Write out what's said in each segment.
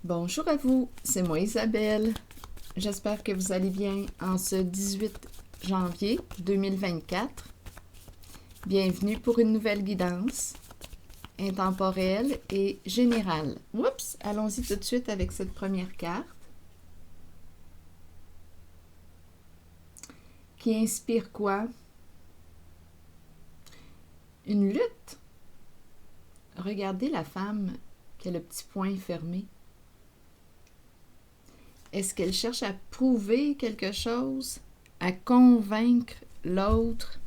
Bonjour à vous, c'est moi Isabelle. J'espère que vous allez bien en ce 18 janvier 2024. Bienvenue pour une nouvelle guidance intemporelle et générale. Oups, allons-y tout de suite avec cette première carte qui inspire quoi? Une lutte. Regardez la femme qui a le petit poing fermé. Est-ce qu'elle cherche à prouver quelque chose, à convaincre l'autre?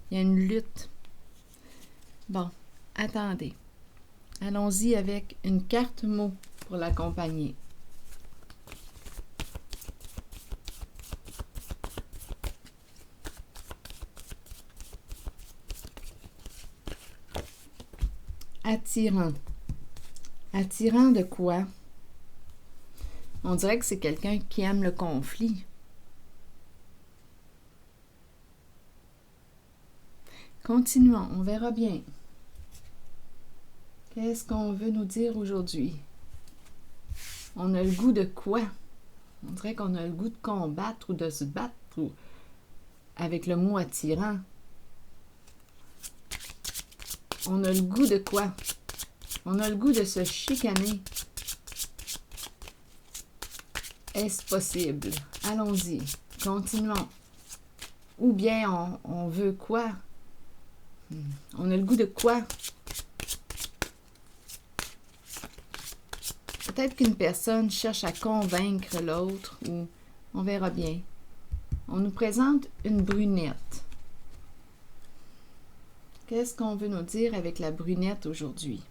Il y a une lutte. Bon, attendez. Allons-y avec une carte mot pour l'accompagner. Attirant. Attirant de quoi? On dirait que c'est quelqu'un qui aime le conflit. Continuons, on verra bien. Qu'est-ce qu'on veut nous dire aujourd'hui? On a le goût de quoi? On dirait qu'on a le goût de combattre ou de se battre avec le mot attirant. On a le goût de quoi? On a le goût de se chicaner. Est-ce possible? Allons-y, continuons. Ou bien on veut quoi? On a le goût de quoi? Peut-être qu'une personne cherche à convaincre l'autre ou on verra bien. On nous présente une brunette. Qu'est-ce qu'on veut nous dire avec la brunette aujourd'hui?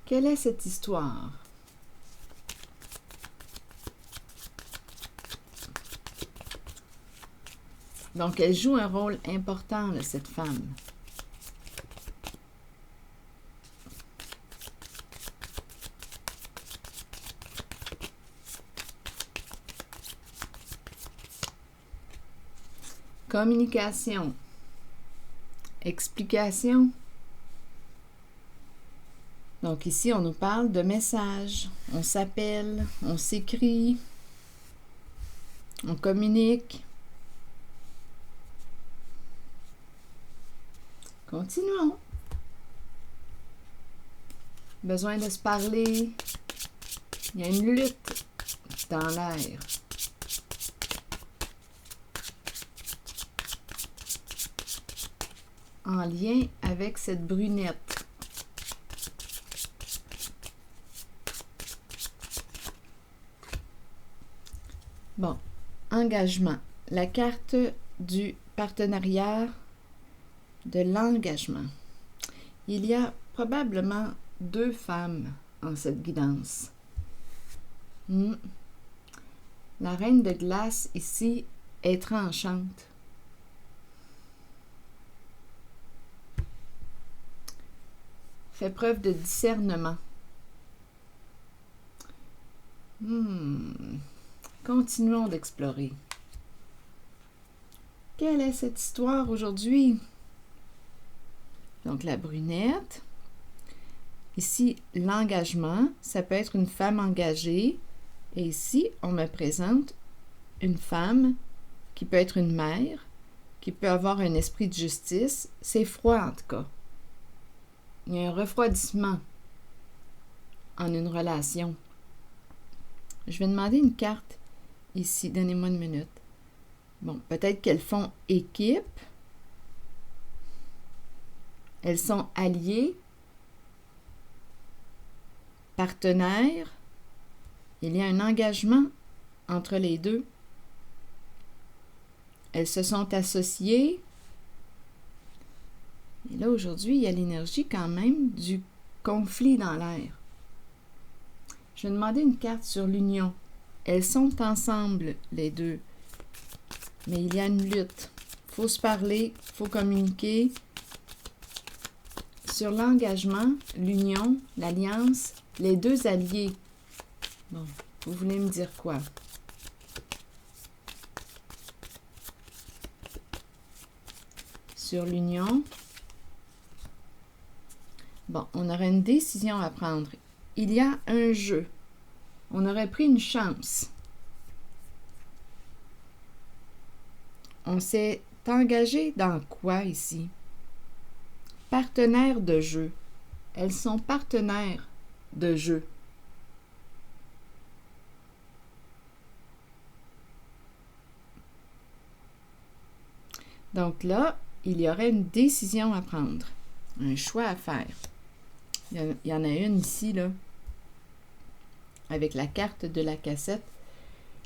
Quelle est cette histoire? Donc, elle joue un rôle important, là, cette femme. Communication. Explication. Donc ici, on nous parle de messages. On s'appelle, on s'écrit, on communique. Continuons. Besoin de se parler. Il y a une lutte dans l'air. En lien avec cette brunette. Bon, engagement. La carte du partenariat, de l'engagement. Il y a probablement 2 femmes en cette guidance. La reine de glace ici est tranchante. Fait preuve de discernement. Continuons d'explorer. Quelle est cette histoire aujourd'hui? Donc, la brunette. Ici, l'engagement. Ça peut être une femme engagée. Et ici, on me présente une femme qui peut être une mère, qui peut avoir un esprit de justice. C'est froid, en tout cas. Il y a un refroidissement en une relation. Je vais demander une carte ici. Donnez-moi une minute. Bon, peut-être qu'elles font équipe. Elles sont alliées, partenaires. Il y a un engagement entre les deux. Elles se sont associées. Et là, aujourd'hui, il y a l'énergie quand même du conflit dans l'air. Je vais demander une carte sur l'union. Elles sont ensemble, les deux. Mais il y a une lutte. Il faut se parler, il faut communiquer. Sur l'engagement, l'union, l'alliance, les 2 alliés. Bon, vous voulez me dire quoi? sur l'union. Bon, on aurait une décision à prendre. Il y a un jeu. On aurait pris une chance. On s'est engagé dans quoi ici? Partenaires de jeu. Elles sont partenaires de jeu. Donc là, il y aurait une décision à prendre, un choix à faire. Il y en a une ici, là, avec la carte de la cassette,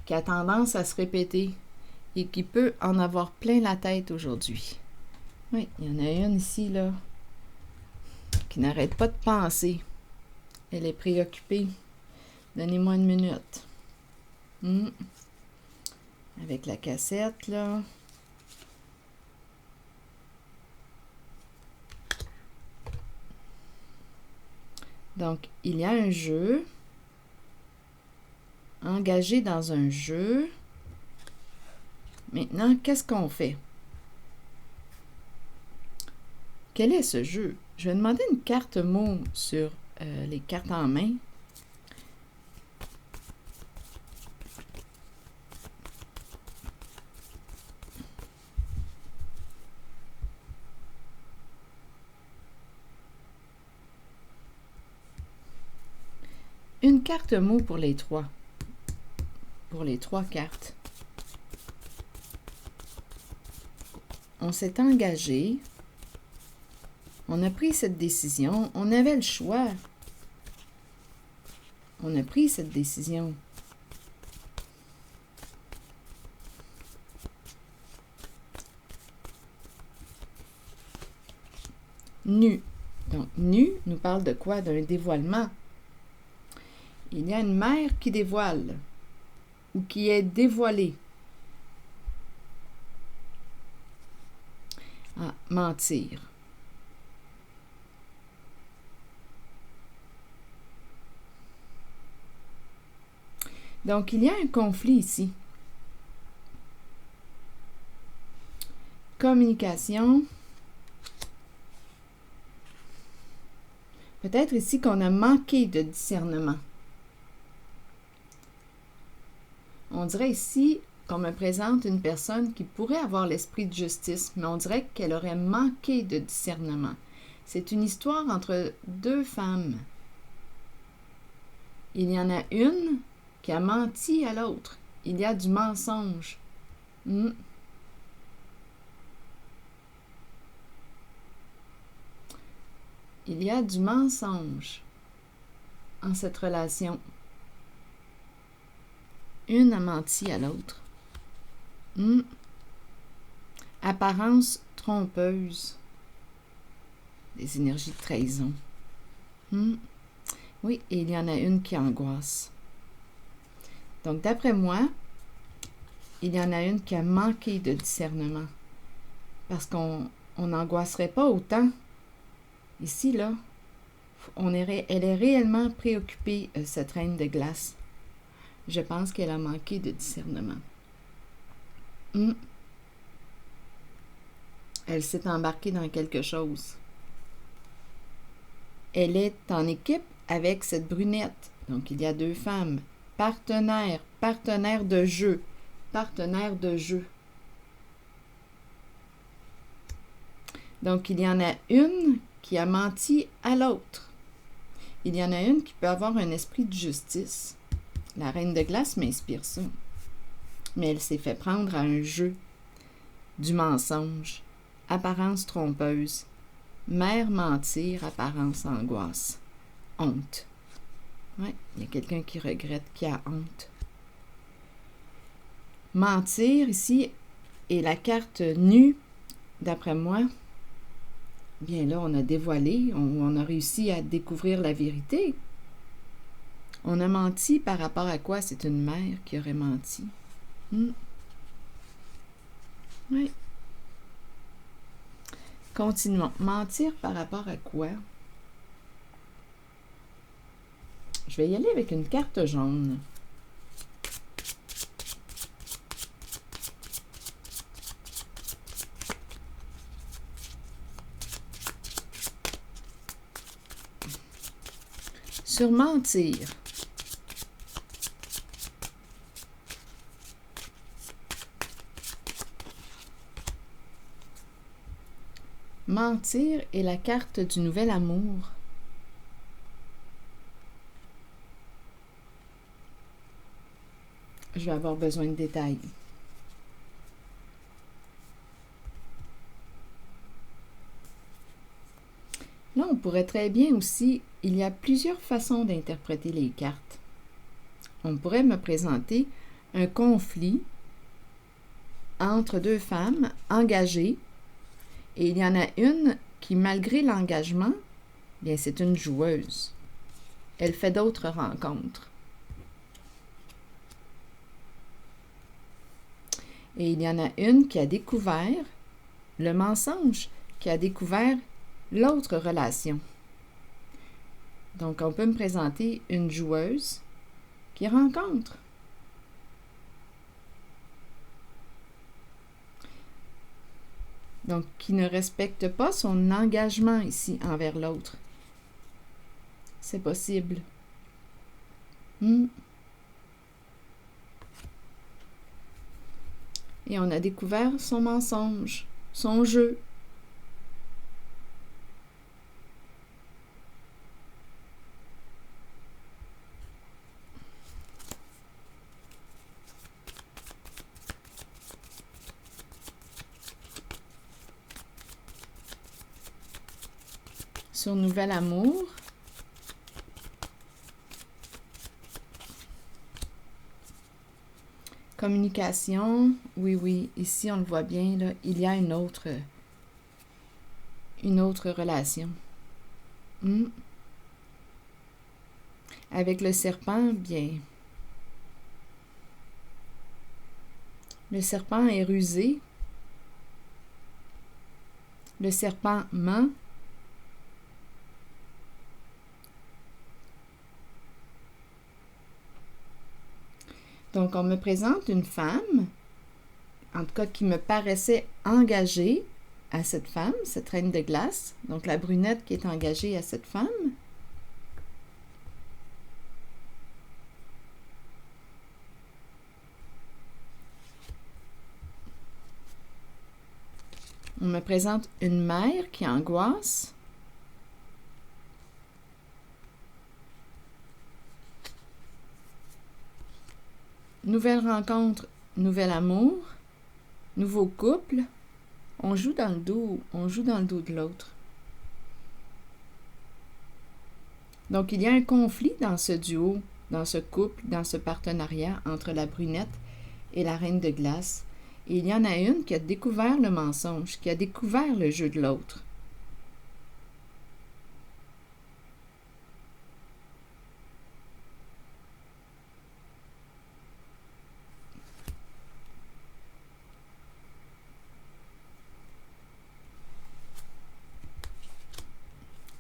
qui a tendance à se répéter et qui peut en avoir plein la tête aujourd'hui. Oui, il y en a une ici, là, qui n'arrête pas de penser. Elle est préoccupée. Donnez-moi une minute. Avec la cassette, là. Donc, il y a un jeu. Engagé dans un jeu. Maintenant, qu'est-ce qu'on fait? Quel est ce jeu? Je vais demander une carte mot sur les cartes en main. Une carte mot pour les trois. Pour les trois cartes. On s'est engagé. On a pris cette décision. On avait le choix. On a pris cette décision. Nu. Donc, nu nous parle de quoi? D'un dévoilement. Il y a une mère qui dévoile ou qui est dévoilée. Ah, mentir. Donc, il y a un conflit ici. Communication. Peut-être ici qu'on a manqué de discernement. On dirait ici qu'on me présente une personne qui pourrait avoir l'esprit de justice, mais on dirait qu'elle aurait manqué de discernement. C'est une histoire entre deux femmes. Il y en a une qui a menti à l'autre. Il y a du mensonge. Il y a du mensonge en cette relation. Une a menti à l'autre. Apparence trompeuse. Des énergies de trahison. Oui, et il y en a une qui angoisse. Donc, d'après moi, il y en a une qui a manqué de discernement. Parce qu'on n'angoisserait pas autant. Ici, là, elle est réellement préoccupée, cette reine de glace. Je pense qu'elle a manqué de discernement. Elle s'est embarquée dans quelque chose. Elle est en équipe avec cette brunette. Donc, il y a deux femmes. Partenaires de jeu. Partenaires de jeu. Donc, il y en a une qui a menti à l'autre. Il y en a une qui peut avoir un esprit de justice. La reine de glace m'inspire ça. Mais elle s'est fait prendre à un jeu. Du mensonge. Apparence trompeuse. Mère mentir, apparence angoisse. Honte. Oui, il y a quelqu'un qui regrette, qui a honte. Mentir, ici, est la carte nue, d'après moi. Bien là, on a dévoilé, on a réussi à découvrir la vérité. On a menti par rapport à quoi? C'est une mère qui aurait menti. Oui. Continuons. Mentir par rapport à quoi? Je vais y aller avec une carte jaune. Sur mentir. Mentir est la carte du nouvel amour. Je vais avoir besoin de détails. Là, on pourrait très bien aussi, il y a plusieurs façons d'interpréter les cartes. On pourrait me présenter un conflit entre deux femmes engagées, et il y en a une qui, malgré l'engagement, bien, c'est une joueuse. Elle fait d'autres rencontres. Et il y en a une qui a découvert le mensonge, qui a découvert l'autre relation. Donc, on peut me présenter une joueuse qui rencontre. Donc, qui ne respecte pas son engagement ici envers l'autre. C'est possible. Et on a découvert son mensonge, son jeu. Sur Nouvel Amour, communication, oui, ici on le voit bien, là, il y a une autre relation. Avec le serpent, bien, le serpent est rusé, le serpent ment, donc on me présente une femme, en tout cas qui me paraissait engagée à cette femme, cette reine de glace, donc la brunette qui est engagée à cette femme. On me présente une mère qui angoisse. Nouvelle rencontre, nouvel amour, nouveau couple. On joue dans le dos de l'autre. Donc, il y a un conflit dans ce duo, dans ce couple, dans ce partenariat entre la brunette et la reine de glace. Et il y en a une qui a découvert le mensonge, qui a découvert le jeu de l'autre.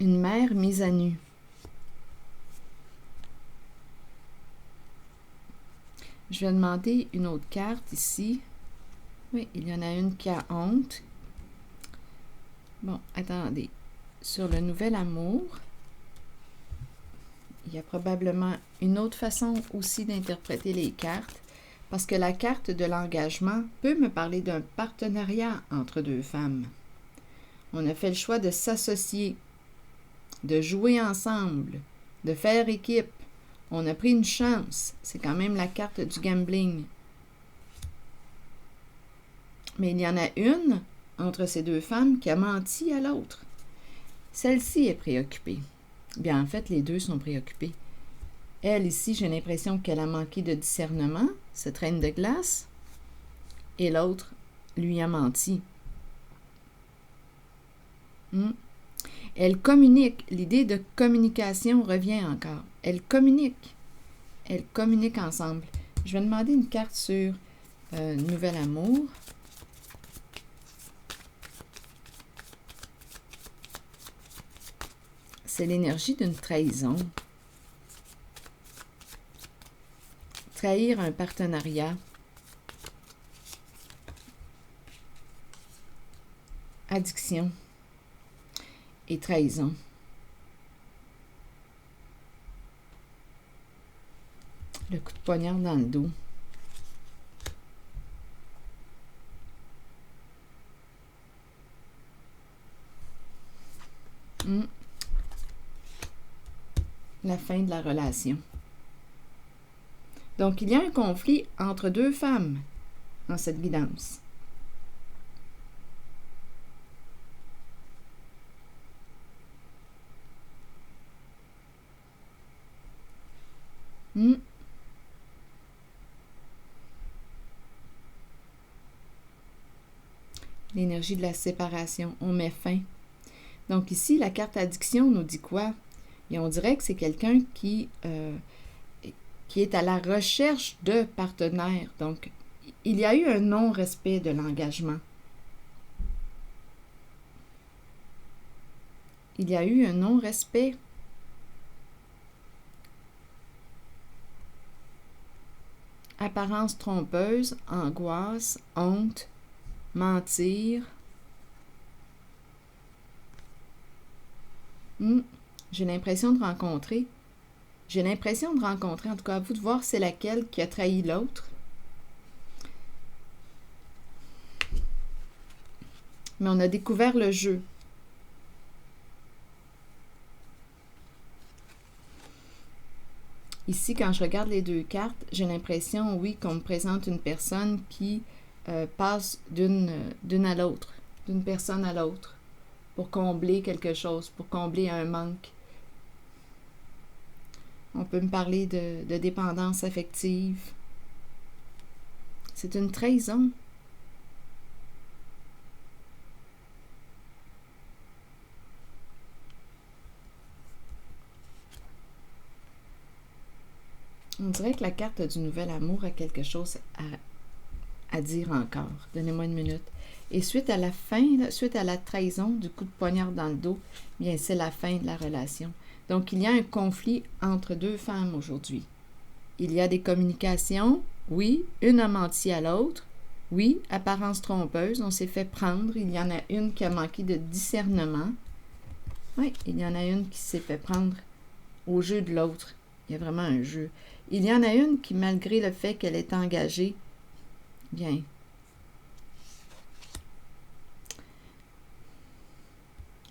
Une mère mise à nu. Je vais demander une autre carte ici. Oui, il y en a une qui a honte. Bon, attendez. Sur le nouvel amour, il y a probablement une autre façon aussi d'interpréter les cartes, parce que la carte de l'engagement peut me parler d'un partenariat entre deux femmes. On a fait le choix de s'associer, de jouer ensemble, de faire équipe. On a pris une chance. C'est quand même la carte du gambling. Mais il y en a une entre ces deux femmes qui a menti à l'autre. Celle-ci est préoccupée. Bien, en fait, les deux sont préoccupés. Elle, ici, j'ai l'impression qu'elle a manqué de discernement, cette reine de glace, et l'autre lui a menti. Elle communique. L'idée de communication revient encore. Elle communique. Elles communiquent ensemble. Je vais demander une carte sur Nouvel Amour. C'est l'énergie d'une trahison. Trahir un partenariat. Addiction et trahison. Le coup de poignard dans le dos. La fin de la relation. Donc, il y a un conflit entre deux femmes dans cette guidance. L'énergie de la séparation. On met fin. Donc ici, la carte addiction nous dit quoi? Et on dirait que c'est quelqu'un qui est à la recherche de partenaires. Donc, il y a eu un non-respect de l'engagement. Il y a eu un non-respect. Apparence trompeuse, angoisse, honte, mentir. J'ai l'impression de rencontrer. En tout cas, à vous de voir c'est laquelle qui a trahi l'autre. Mais on a découvert le jeu. Ici, quand je regarde les deux cartes, j'ai l'impression, oui, qu'on me présente une personne qui passe d'une à l'autre, d'une personne à l'autre, pour combler quelque chose, pour combler un manque. On peut me parler de dépendance affective. C'est une trahison. On dirait que la carte du nouvel amour a quelque chose à dire encore. Donnez-moi une minute. Et suite à la fin, suite à la trahison du coup de poignard dans le dos, bien c'est la fin de la relation. Donc il y a un conflit entre deux femmes aujourd'hui. Il y a des communications, oui, une a menti à l'autre, oui, apparence trompeuse, on s'est fait prendre, il y en a une qui a manqué de discernement. Oui, il y en a une qui s'est fait prendre au jeu de l'autre. Il y a vraiment un jeu. Il y en a une qui, malgré le fait qu'elle est engagée, bien,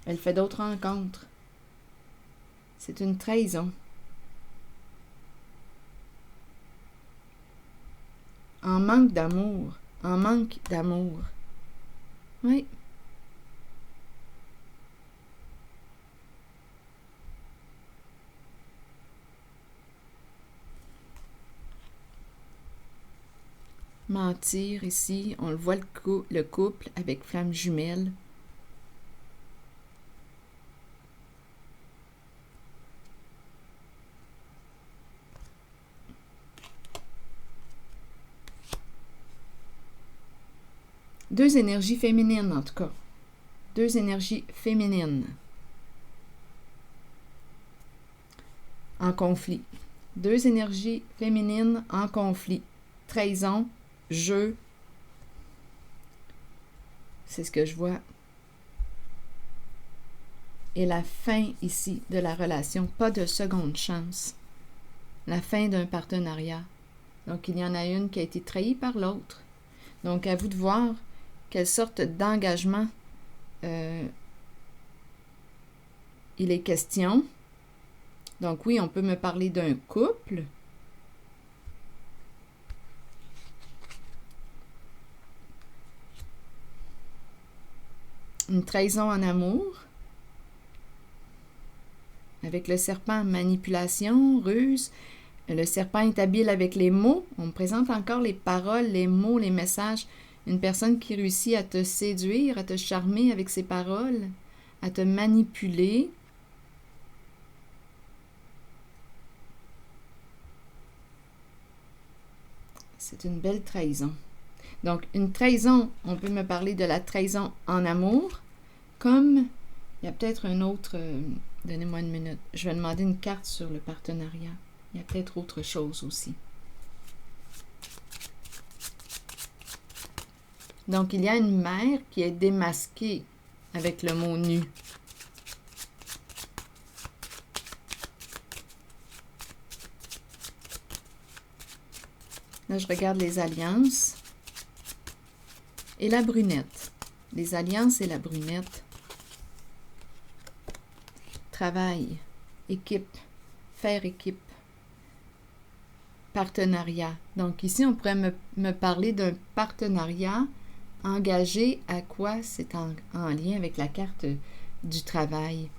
elle fait d'autres rencontres. C'est une trahison. En manque d'amour. En manque d'amour. Oui. Mentir ici, on le voit le couple avec flamme jumelle. Deux énergies féminines en tout cas. Deux énergies féminines. En conflit. Deux énergies féminines en conflit. Trahison, jeu. C'est ce que je vois. Et la fin ici de la relation. Pas de seconde chance. La fin d'un partenariat. Donc, il y en a une qui a été trahie par l'autre. Donc, à vous de voir quelle sorte d'engagement il est question. Donc, oui, on peut me parler d'un couple. Une trahison en amour. Avec le serpent, manipulation, ruse. Le serpent est habile avec les mots. On me présente encore les paroles, les mots, les messages. Une personne qui réussit à te séduire, à te charmer avec ses paroles, à te manipuler. C'est une belle trahison. Donc, une trahison, on peut me parler de la trahison en amour, comme il y a peut-être un autre... donnez-moi une minute. Je vais demander une carte sur le partenariat. Il y a peut-être autre chose aussi. Donc, il y a une mère qui est démasquée avec le mot nu. Là, je regarde les alliances. Et la brunette. Les alliances et la brunette. Travail, équipe, faire équipe, partenariat. Donc ici, on pourrait me parler d'un partenariat engagé à quoi? C'est en lien avec la carte du travail.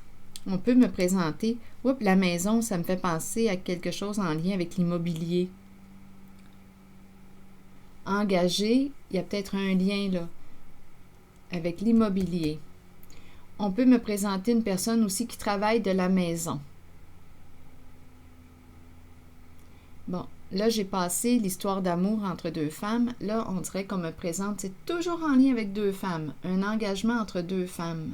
On peut me présenter, oups, la maison, ça me fait penser à quelque chose en lien avec l'immobilier. Engagé, il y a peut-être un lien là avec l'immobilier. On peut me présenter une personne aussi qui travaille de la maison. Bon, là, j'ai passé l'histoire d'amour entre deux femmes. Là, on dirait qu'on me présente, c'est toujours en lien avec deux femmes, un engagement entre deux femmes.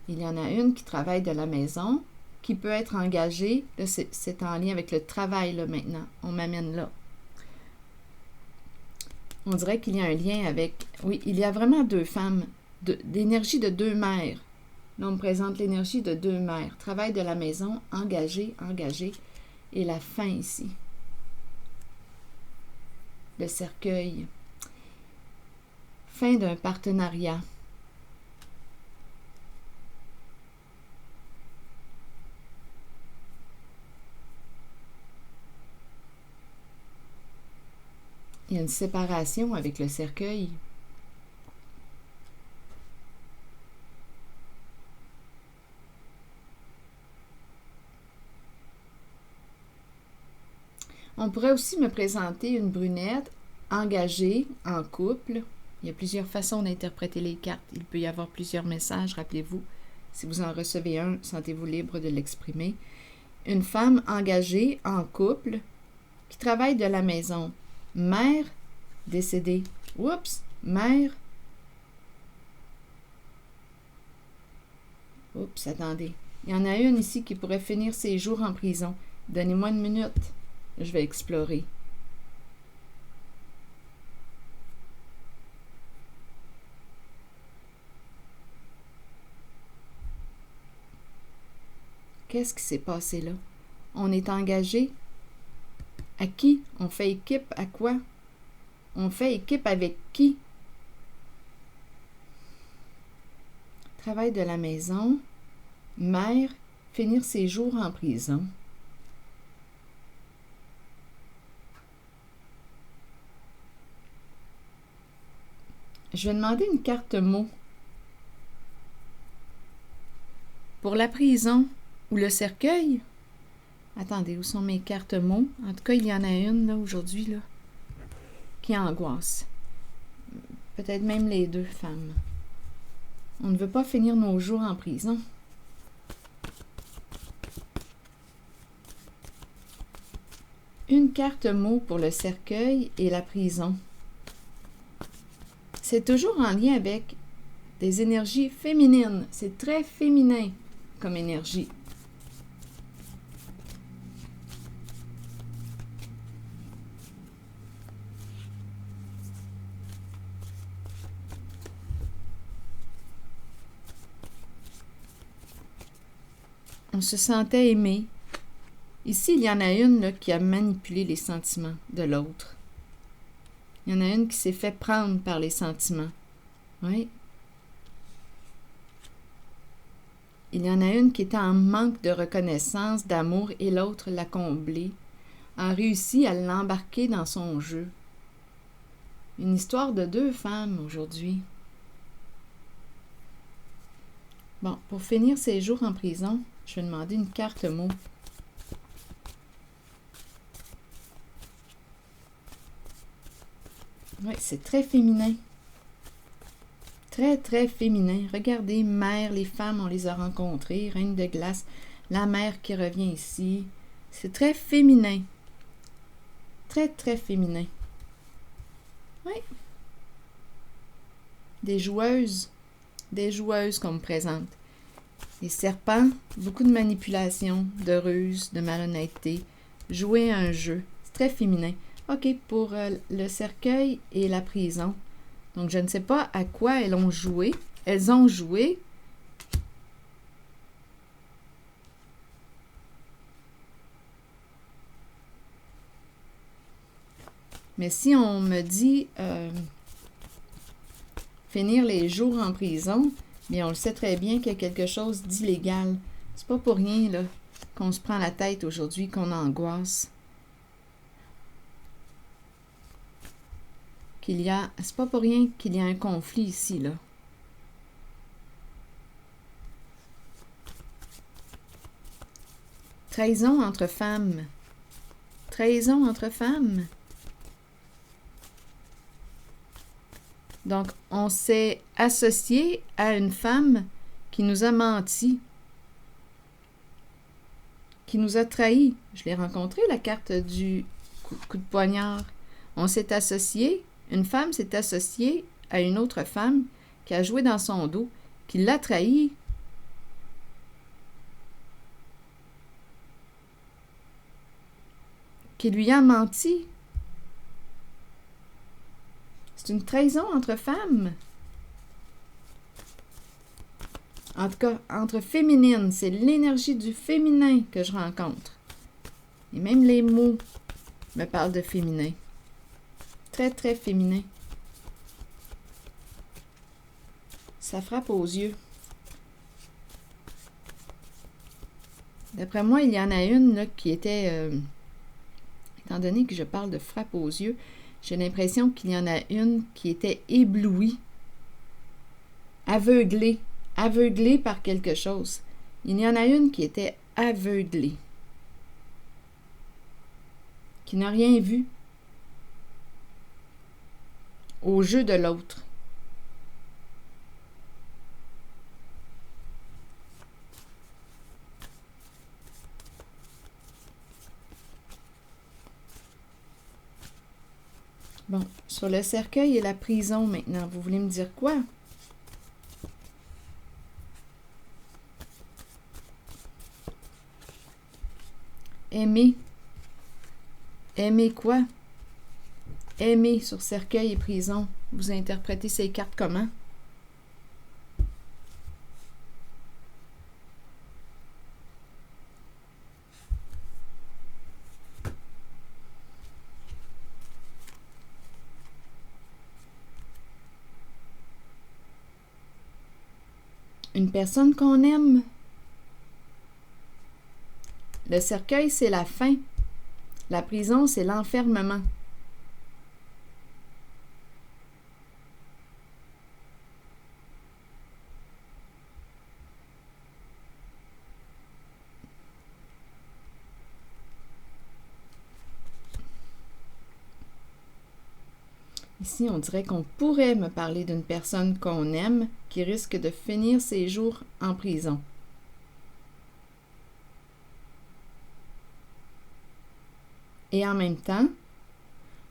Il y en a une qui travaille de la maison, qui peut être engagée. Là, c'est en lien avec le travail, là, maintenant. On m'amène là. On dirait qu'il y a un lien avec... Oui, il y a vraiment deux femmes, l'énergie de deux mères. Là, on me présente l'énergie de deux mères. Travail de la maison, engagé, et la fin ici. Le cercueil. Fin d'un partenariat. Il y a une séparation avec le cercueil. On pourrait aussi me présenter une brunette engagée en couple. Il y a plusieurs façons d'interpréter les cartes. Il peut y avoir plusieurs messages, rappelez-vous. Si vous en recevez un, sentez-vous libre de l'exprimer. Une femme engagée en couple qui travaille de la maison. Mère décédée. Oups, mère. Oups, attendez. Il y en a une ici qui pourrait finir ses jours en prison. Donnez-moi une minute. Je vais explorer. Qu'est-ce qui s'est passé là? On est engagé? À qui? On fait équipe à quoi? On fait équipe avec qui? Travail de la maison. Mère, finir ses jours en prison. Je vais demander une carte mot. Pour la prison ou le cercueil? Attendez, où sont mes cartes mots? En tout cas, il y en a une là aujourd'hui là, qui angoisse. Peut-être même les deux femmes. On ne veut pas finir nos jours en prison. Une carte mot pour le cercueil et la prison. C'est toujours en lien avec des énergies féminines. C'est très féminin comme énergie. On se sentait aimé. Ici, il y en a une là, qui a manipulé les sentiments de l'autre. Il y en a une qui s'est fait prendre par les sentiments. Oui. Il y en a une qui était en manque de reconnaissance, d'amour, et l'autre l'a comblé, a réussi à l'embarquer dans son jeu. Une histoire de deux femmes aujourd'hui. Bon, pour finir ses jours en prison, je vais demander une carte mot. Oui, c'est très féminin. Très, très féminin. Regardez, mère, les femmes, on les a rencontrées. Reine de glace, la mère qui revient ici. C'est très féminin. Très, très féminin. Oui. Des joueuses qu'on me présente. Les serpents, beaucoup de manipulation, de ruse, de malhonnêteté. Jouer un jeu. C'est très féminin. OK, pour le cercueil et la prison. Donc, je ne sais pas à quoi elles ont joué. Elles ont joué. Mais si on me dit finir les jours en prison, bien on le sait très bien qu'il y a quelque chose d'illégal. C'est pas pour rien là qu'on se prend la tête aujourd'hui, qu'on angoisse. C'est pas pour rien qu'il y a un conflit ici, là. Trahison entre femmes. Trahison entre femmes. Donc, on s'est associé à une femme qui nous a menti, qui nous a trahis. Je l'ai rencontré, la carte du coup de poignard. On s'est associé, une femme s'est associée à une autre femme qui a joué dans son dos, qui l'a trahi. Qui lui a menti. C'est une trahison entre femmes. En tout cas, entre féminines. C'est l'énergie du féminin que je rencontre. Et même les mots me parlent de féminin. Très, très féminin. Ça frappe aux yeux. D'après moi, il y en a une là, qui était... étant donné que je parle de frappe aux yeux, j'ai l'impression qu'il y en a une qui était éblouie, aveuglée par quelque chose. Il y en a une qui était aveuglée, qui n'a rien vu au jeu de l'autre. Bon, sur le cercueil et la prison maintenant, vous voulez me dire quoi? Aimer. Aimer quoi? Aimer sur cercueil et prison. Vous interprétez ces cartes comment? Une personne qu'on aime. Le cercueil, c'est la fin. La prison, c'est l'enfermement. Ici, on dirait qu'on pourrait me parler d'une personne qu'on aime qui risque de finir ses jours en prison. Et en même temps,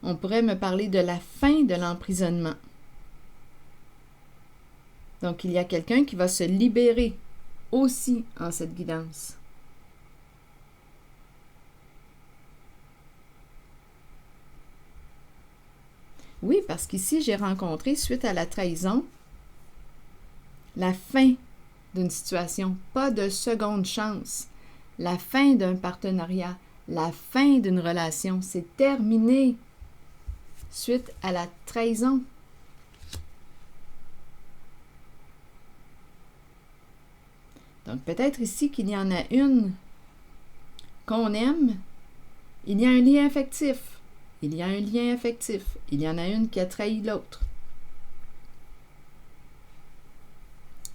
on pourrait me parler de la fin de l'emprisonnement. Donc, il y a quelqu'un qui va se libérer aussi en cette guidance. Oui, parce qu'ici, j'ai rencontré, suite à la trahison, la fin d'une situation, pas de seconde chance, la fin d'un partenariat, la fin d'une relation, c'est terminé suite à la trahison. Donc peut-être ici qu'il y en a une qu'on aime, il y a un lien affectif. Il y a un lien affectif. Il y en a une qui a trahi l'autre.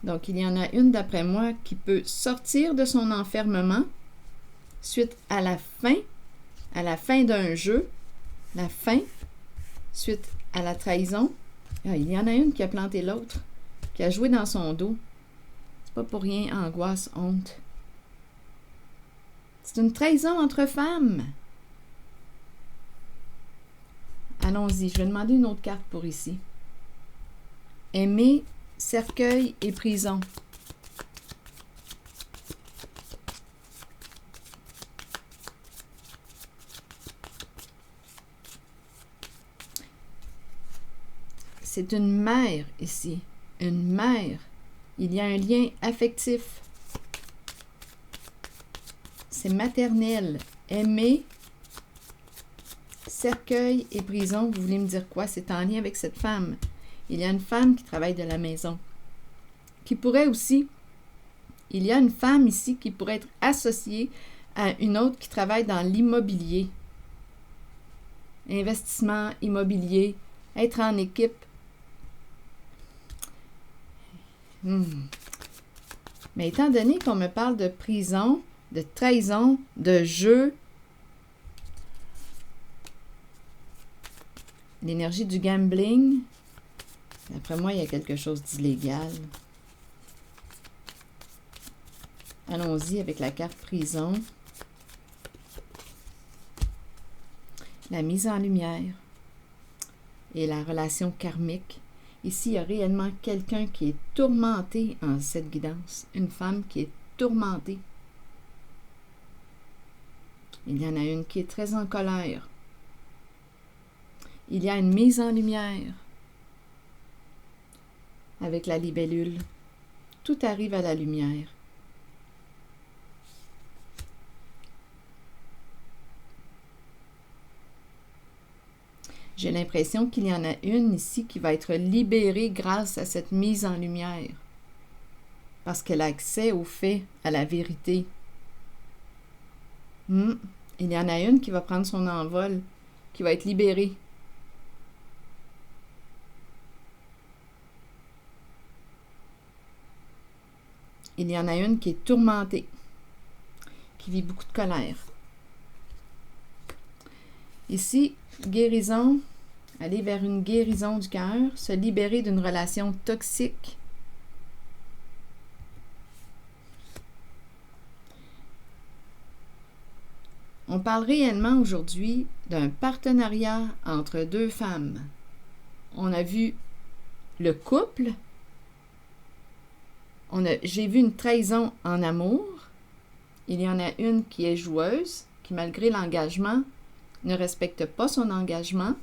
Donc, il y en a une, d'après moi, qui peut sortir de son enfermement suite à la fin d'un jeu, la fin, suite à la trahison. Ah, il y en a une qui a planté l'autre, qui a joué dans son dos. C'est pas pour rien, angoisse, honte. C'est une trahison entre femmes. Allons-y, je vais demander une autre carte pour ici. Aimer, cercueil et prison. C'est une mère ici. Une mère. Il y a un lien affectif. C'est maternel. Aimer, cercueil et prison, vous voulez me dire quoi? C'est en lien avec cette femme. Il y a une femme qui travaille de la maison. Qui pourrait aussi, il y a une femme ici qui pourrait être associée à une autre qui travaille dans l'immobilier. Investissement immobilier, être en équipe. Mais étant donné qu'on me parle de prison, de trahison, de jeu, l'énergie du gambling, d'après moi, il y a quelque chose d'illégal. Allons-y avec la carte prison. La mise en lumière et la relation karmique. Ici, il y a réellement quelqu'un qui est tourmenté en cette guidance. Une femme qui est tourmentée. Il y en a une qui est très en colère. Il y a une mise en lumière avec la libellule. Tout arrive à la lumière. J'ai l'impression qu'il y en a une ici qui va être libérée grâce à cette mise en lumière. Parce qu'elle a accès aux faits, à la vérité. Il y en a une qui va prendre son envol, qui va être libérée. Il y en a une qui est tourmentée, qui vit beaucoup de colère. Ici, guérison, aller vers une guérison du cœur, se libérer d'une relation toxique. On parle réellement aujourd'hui d'un partenariat entre deux femmes. On a vu le couple. J'ai vu une trahison en amour. Il y en a une qui est joueuse, qui malgré l'engagement, ne respecte pas son engagement,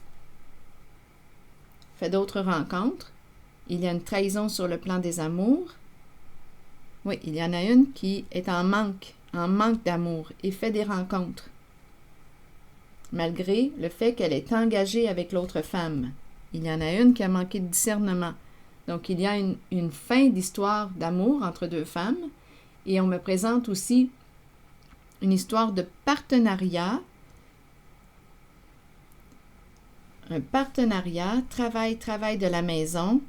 fait d'autres rencontres. Il y a une trahison sur le plan des amours. Oui, il y en a une qui est en manque d'amour et fait des rencontres, malgré le fait qu'elle est engagée avec l'autre femme. Il y en a une qui a manqué de discernement. Donc, il y a une fin d'histoire d'amour entre deux femmes. Et on me présente aussi une histoire de partenariat. Un partenariat, travail de la maison.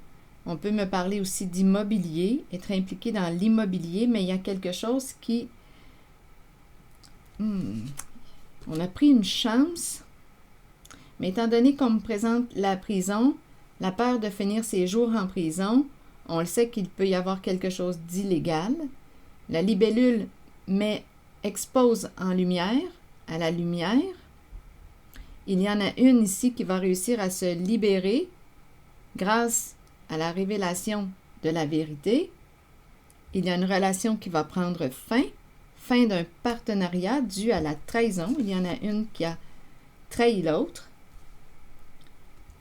On peut me parler aussi d'immobilier, être impliqué dans l'immobilier, mais il y a quelque chose qui... On a pris une chance, mais étant donné qu'on me présente la prison, la peur de finir ses jours en prison, on le sait qu'il peut y avoir quelque chose d'illégal. La libellule expose en lumière, à la lumière. Il y en a une ici qui va réussir à se libérer grâce à la révélation de la vérité. Il y a une relation qui va prendre fin d'un partenariat dû à la trahison. Il y en a une qui a trahi l'autre.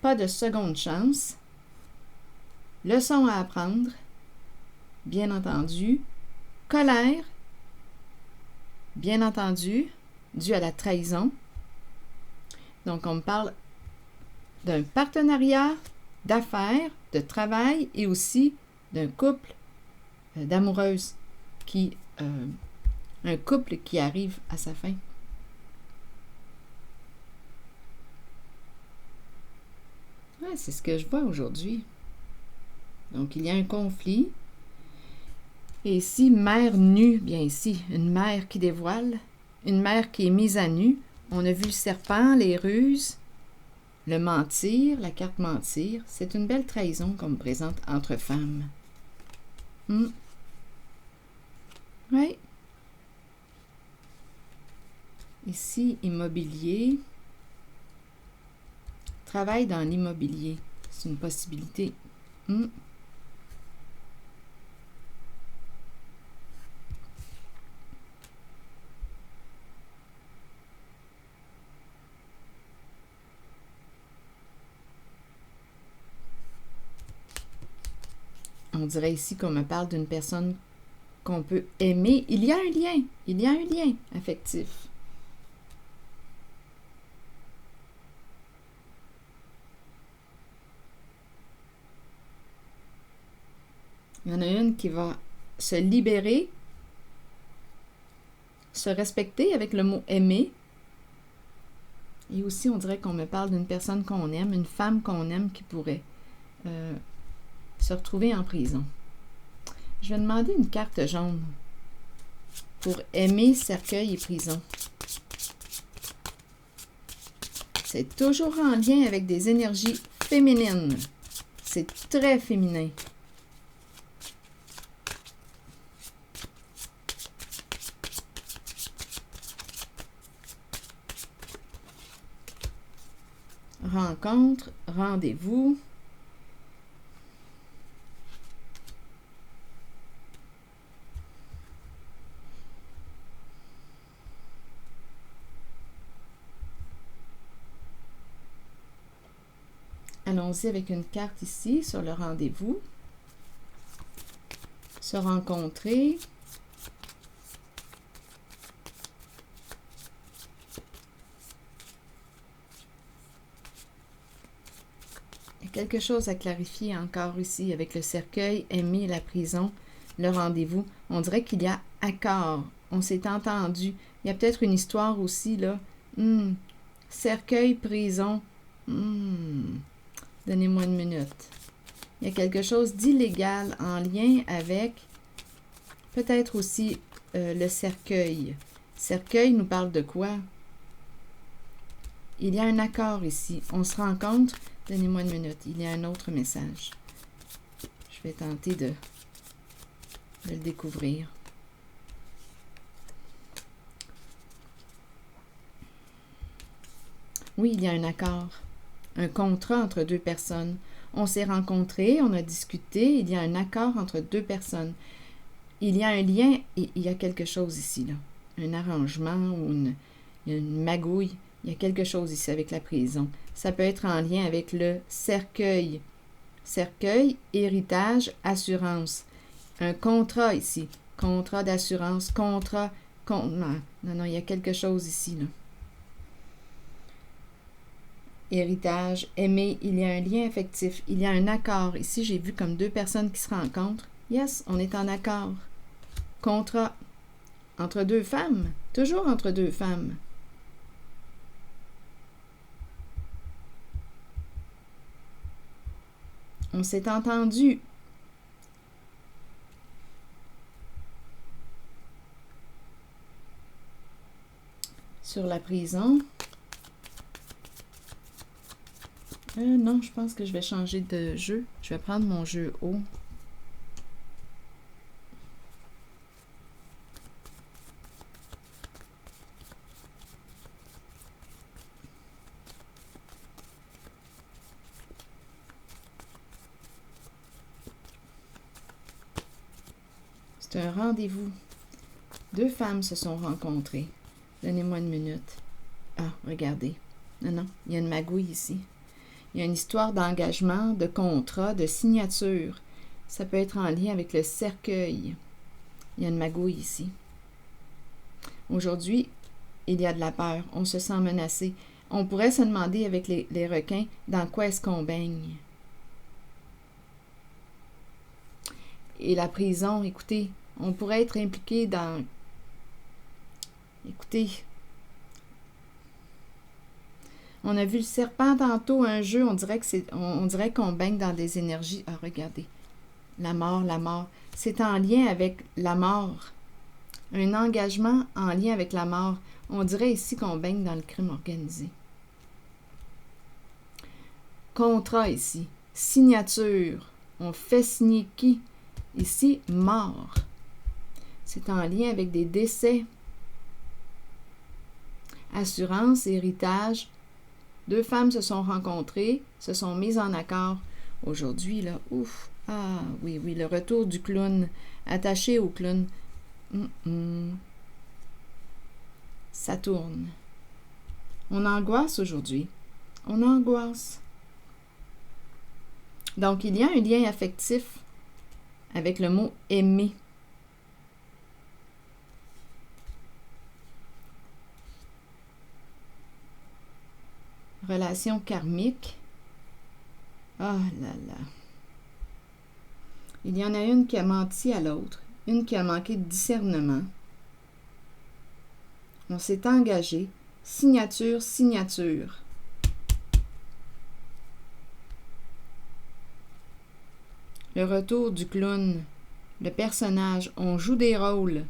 Pas de seconde chance. Leçon à apprendre, bien entendu. Colère, bien entendu, due à la trahison. Donc, on me parle d'un partenariat d'affaires, de travail et aussi d'un couple d'amoureuses un couple qui arrive à sa fin. Ouais, c'est ce que je vois aujourd'hui. Donc, il y a un conflit. Et ici, mère nue, bien ici, une mère qui dévoile, une mère qui est mise à nu. On a vu le serpent, les ruses, le mentir, la carte mentir. C'est une belle trahison qu'on me présente entre femmes. Oui. Ici, immobilier. Travail dans l'immobilier. C'est une possibilité. On dirait ici qu'on me parle d'une personne qu'on peut aimer. Il y a un lien affectif. Il y en a une qui va se libérer, se respecter avec le mot aimer. Et aussi, on dirait qu'on me parle d'une personne qu'on aime, une femme qu'on aime qui pourrait se retrouver en prison. Je vais demander une carte jaune pour aimer, cercueil et prison. C'est toujours en lien avec des énergies féminines. C'est très féminin. Rencontre, rendez-vous. Allons-y avec une carte ici sur le rendez-vous. Se rencontrer. Il y a quelque chose à clarifier encore ici avec le cercueil, aimer, la prison, le rendez-vous. On dirait qu'il y a accord. On s'est entendu. Il y a peut-être une histoire aussi, là. Cercueil, prison. Donnez-moi une minute. Il y a quelque chose d'illégal en lien avec peut-être aussi le cercueil. Cercueil nous parle de quoi? Il y a un accord ici. On se rencontre. Donnez-moi une minute. Il y a un autre message. Je vais tenter de le découvrir. Oui, il y a un accord. Un contrat entre deux personnes. On s'est rencontrés, on a discuté, il y a un accord entre deux personnes. Il y a un lien et il y a quelque chose ici, là. Un arrangement ou une magouille. Il y a quelque chose ici avec la prison. Ça peut être en lien avec le cercueil. Cercueil, héritage, assurance. Un contrat ici. Contrat d'assurance, contrat... Non, il y a quelque chose ici, là. Héritage, aimer, il y a un lien affectif, il y a un accord. Ici, j'ai vu comme deux personnes qui se rencontrent. Yes, on est en accord. Contrat entre deux femmes, toujours entre deux femmes. On s'est entendu. Sur la prison. Non, je pense que je vais changer de jeu. Je vais prendre mon jeu haut. C'est un rendez-vous. Deux femmes se sont rencontrées. Donnez-moi une minute. Ah, regardez. Non, il y a une magouille ici. Il y a une histoire d'engagement, de contrat, de signature. Ça peut être en lien avec le cercueil. Il y a une magouille ici. Aujourd'hui, il y a de la peur. On se sent menacé. On pourrait se demander avec les requins, dans quoi est-ce qu'on baigne? Et la prison, écoutez, on pourrait être impliqué dans... Écoutez... On a vu le serpent tantôt, un jeu, on dirait qu'on baigne dans des énergies. Ah, regardez. La mort, la mort. C'est en lien avec la mort. Un engagement en lien avec la mort. On dirait ici qu'on baigne dans le crime organisé. Contrat ici. Signature. On fait signer qui? Ici, mort. C'est en lien avec des décès. Assurance, héritage. Deux femmes se sont rencontrées, se sont mises en accord. Aujourd'hui, là, ouf, ah oui, le retour du clown, attaché au clown. Ça tourne. On angoisse aujourd'hui. On angoisse. Donc, il y a un lien affectif avec le mot aimer. Relation karmique. Ah là là. Il y en a une qui a menti à l'autre, une qui a manqué de discernement. On s'est engagé. Signature, signature. Le retour du clown. Le personnage. On joue des rôles.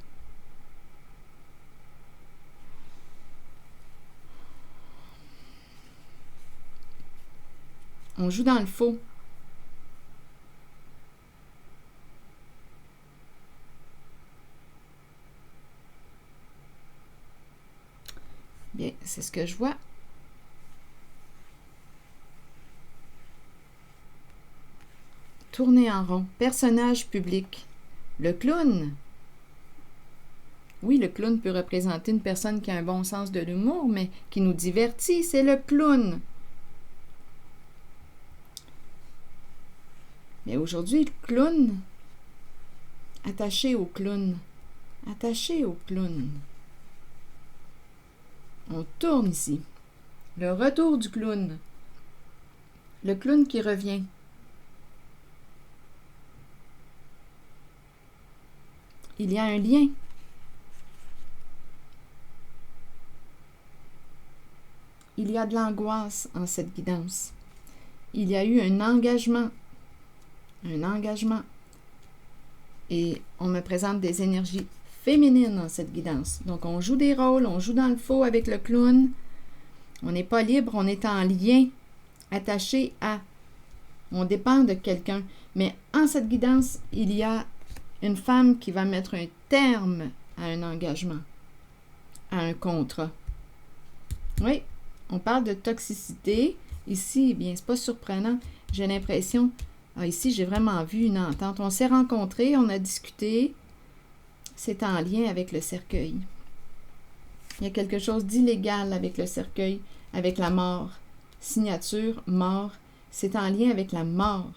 On joue dans le faux. Bien, c'est ce que je vois. Tourner en rond. Personnage public. Le clown. Oui, le clown peut représenter une personne qui a un bon sens de l'humour, mais qui nous divertit. C'est le clown. Mais aujourd'hui, le clown, attaché au clown. Attaché au clown. On tourne ici. Le retour du clown. Le clown qui revient. Il y a un lien. Il y a de l'angoisse en cette guidance. Il y a eu un engagement. Un engagement. Et on me présente des énergies féminines dans cette guidance. Donc, on joue des rôles, on joue dans le faux avec le clown. On n'est pas libre, on est en lien, attaché à. On dépend de quelqu'un. Mais en cette guidance, il y a une femme qui va mettre un terme à un engagement, à un contrat. Oui, on parle de toxicité. Ici, eh bien, c'est pas surprenant. J'ai l'impression, ici, j'ai vraiment vu une entente. On s'est rencontrés, on a discuté. C'est en lien avec le cercueil. Il y a quelque chose d'illégal avec le cercueil, avec la mort. Signature, mort, c'est en lien avec la mort.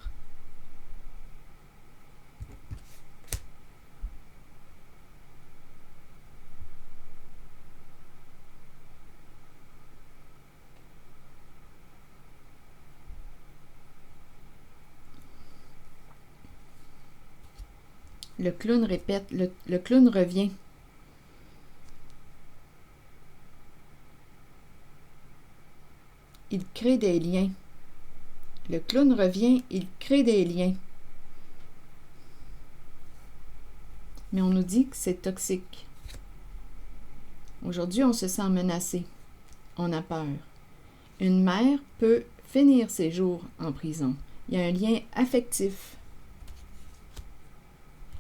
Le clown répète, le clown revient. Il crée des liens. Le clown revient, il crée des liens. Mais on nous dit que c'est toxique. Aujourd'hui, on se sent menacé. On a peur. Une mère peut finir ses jours en prison. Il y a un lien affectif.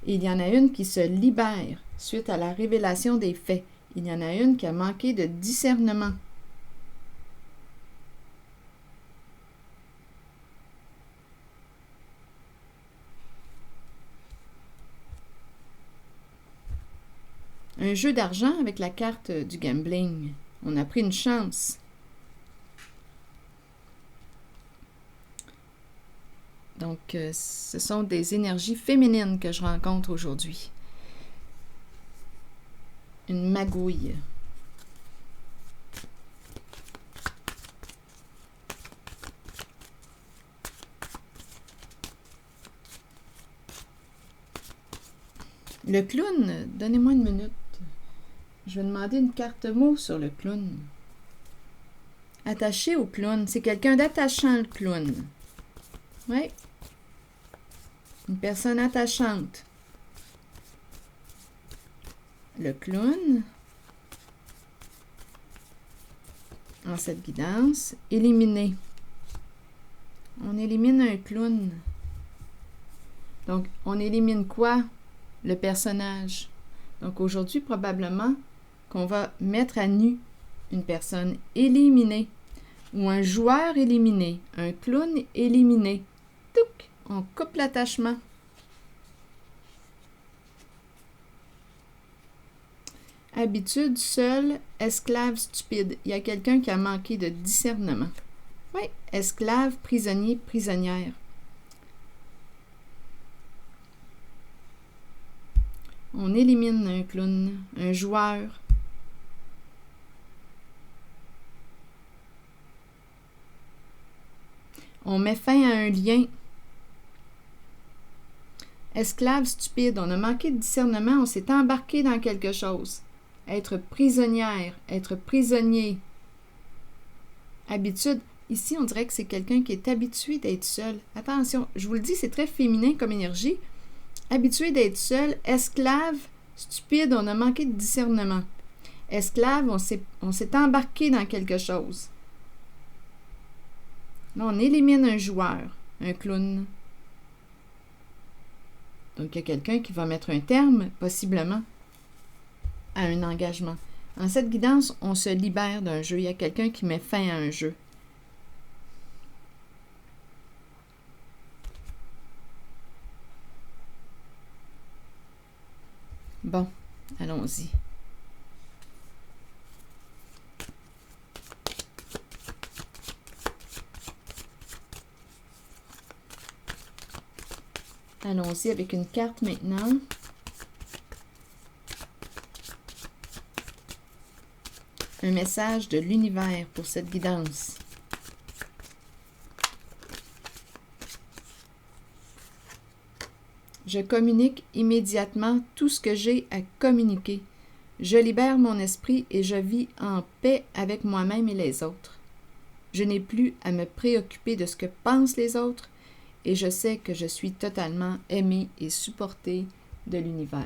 Il y en a une qui se libère suite à la révélation des faits. Il y en a une qui a manqué de discernement. Un jeu d'argent avec la carte du gambling. On a pris une chance. Donc, ce sont des énergies féminines que je rencontre aujourd'hui. Une magouille. Le clown, donnez-moi une minute. Je vais demander une carte mot sur le clown. Attaché au clown. C'est quelqu'un d'attachant, le clown. Oui. Une personne attachante. Le clown. En cette guidance. Éliminer. On élimine un clown. Donc, on élimine quoi? Le personnage. Donc, aujourd'hui, probablement qu'on va mettre à nu une personne éliminée ou un joueur éliminé, un clown éliminé. Touc! On coupe l'attachement. Habitude, seul, esclave, stupide. Il y a quelqu'un qui a manqué de discernement. Oui, esclave, prisonnier, prisonnière. On élimine un clown, un joueur. On met fin à un lien. Esclave stupide, on a manqué de discernement, on s'est embarqué dans quelque chose. Être prisonnière, être prisonnier. Habitude, ici on dirait que c'est quelqu'un qui est habitué d'être seul. Attention, je vous le dis, c'est très féminin comme énergie. Habitué d'être seul, esclave, stupide, on a manqué de discernement. Esclave, on s'est embarqué dans quelque chose. Là, on élimine un joueur, un clown. Donc, il y a quelqu'un qui va mettre un terme, possiblement, à un engagement. En cette guidance, on se libère d'un jeu. Il y a quelqu'un qui met fin à un jeu. Bon, allons-y. Allons-y avec une carte maintenant. Un message de l'univers pour cette guidance. Je communique immédiatement tout ce que j'ai à communiquer. Je libère mon esprit et je vis en paix avec moi-même et les autres. Je n'ai plus à me préoccuper de ce que pensent les autres et je sais que je suis totalement aimée et supportée de l'univers.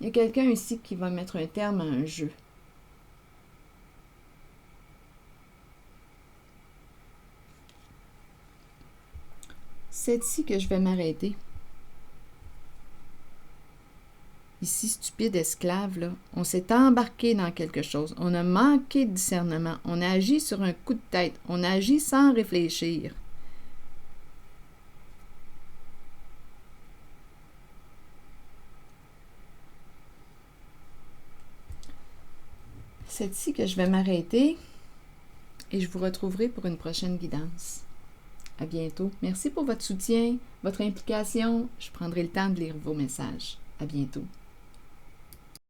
Il y a quelqu'un ici qui va mettre un terme à un jeu. C'est ici que je vais m'arrêter. Ici, stupide esclave, là, on s'est embarqué dans quelque chose. On a manqué de discernement. On a agi sur un coup de tête. On a agi sans réfléchir. C'est ici que je vais m'arrêter et je vous retrouverai pour une prochaine guidance. À bientôt. Merci pour votre soutien, votre implication. Je prendrai le temps de lire vos messages. À bientôt.